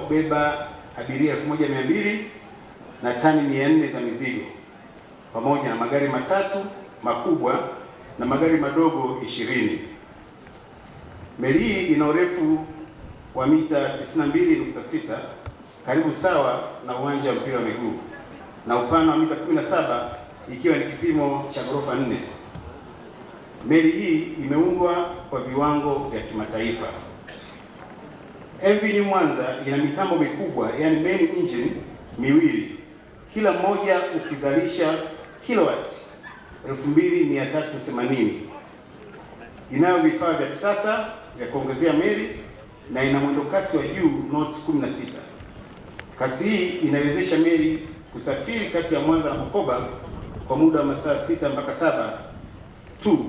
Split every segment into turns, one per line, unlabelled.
kubeba abiria 1200 na tani 400 za mizigo pamoja na magari matatu makubwa na magari madogo 20. Meli hii ina urefu wa mita 92.6, karibu sawa na uwanja wa mpira wa miguu, na upana wa mita 17 ikiwa ni kipimo cha ghorofa 4. Meli hii imeundwa kwa viwango vya kimataifa. MV New Mwanza ina mitambo mikubwa, yani main engine miwili, kila mmoja ukizalisha kilowatt 2380. Inayo vifaa vya kisasa vya kuongezea meli na ina mwendo kasi wa juu knots 16. Kasi hii inawezesha meli kusafiri kati ya Mwanza na Bukoba kwa muda wa masaa 6 mpaka 7 tu,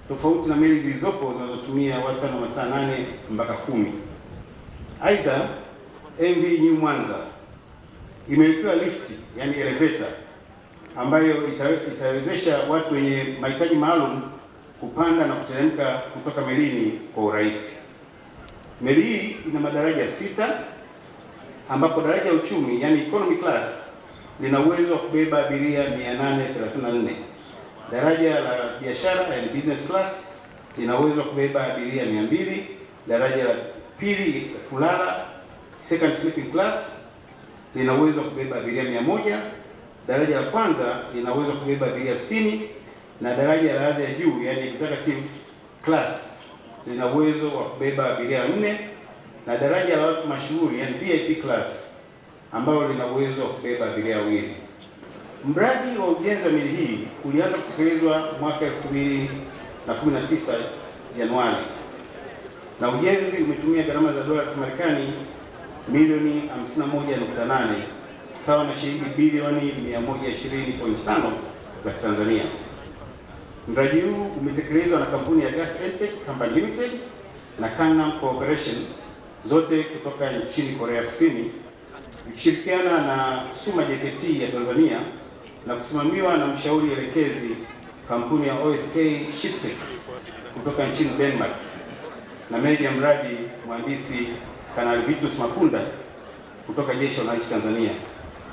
tofauti na meli zilizopo zinazotumia wastani wa masaa 8 mpaka 10. Aidha, MV New Mwanza imewekewa lifti, yani elevator, ambayo itawezesha watu wenye mahitaji maalum kupanda na kuteremka kutoka melini kwa urahisi. Meli hii ina madaraja 6, ambapo daraja ya uchumi, yani economy class, lina uwezo wa kubeba abiria 834. Daraja la biashara, yani business class, lina uwezo wa kubeba abiria 200. Daraja la pili kulala, second sleeping class, lina uwezo wa kubeba abiria 100. Daraja la kwanza lina uwezo wa kubeba abiria 60, na daraja la hadhi ya juu, yani executive class, lina uwezo wa kubeba abiria 4, na daraja la watu mashuhuri, yani VIP class, ambalo lina uwezo wa kubeba abiria 2. Mradi wa ujenzi wa meli hii ulianza kutekelezwa mwaka 2019 Januari, na ujenzi umetumia gharama za dola za Marekani milioni 51.8, sawa na shilingi bilioni 120.5 za Tanzania. Mradi huu umetekelezwa na kampuni ya Gas Entech Company Limited na Kangnam Corporation, zote kutoka nchini Korea Kusini, ikishirikiana na Suma JKT ya Tanzania na kusimamiwa na mshauri elekezi kampuni ya OSK Shiptech kutoka nchini Denmark, na meneja mradi mhandisi Kanali Vitus Mapunda kutoka Jeshi la Wananchi Tanzania,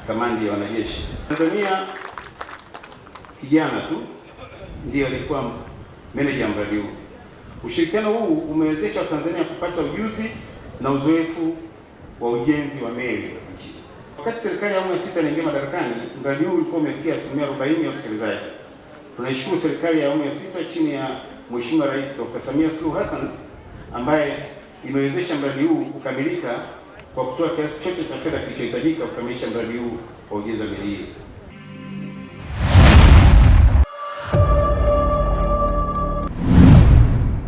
kamandi ya wanajeshi Tanzania. Kijana tu ndiye alikuwa meneja mradi huu. Ushirikiano huu umewezesha Watanzania kupata ujuzi na uzoefu wa ujenzi wa meli. Wakati serikali ya awamu ya 6 inaingia madarakani, mradi huu ulikuwa umefikia 40% ya utekelezaji. Tunaishukuru serikali ya awamu ya 6 chini ya Mheshimiwa Rais Dr. Samia Suluhu Hassan, ambaye imewezesha mradi huu kukamilika kwa kutoa kiasi chote cha fedha kilichohitajika kukamilisha mradi huu wa ujenzi wa meli hii.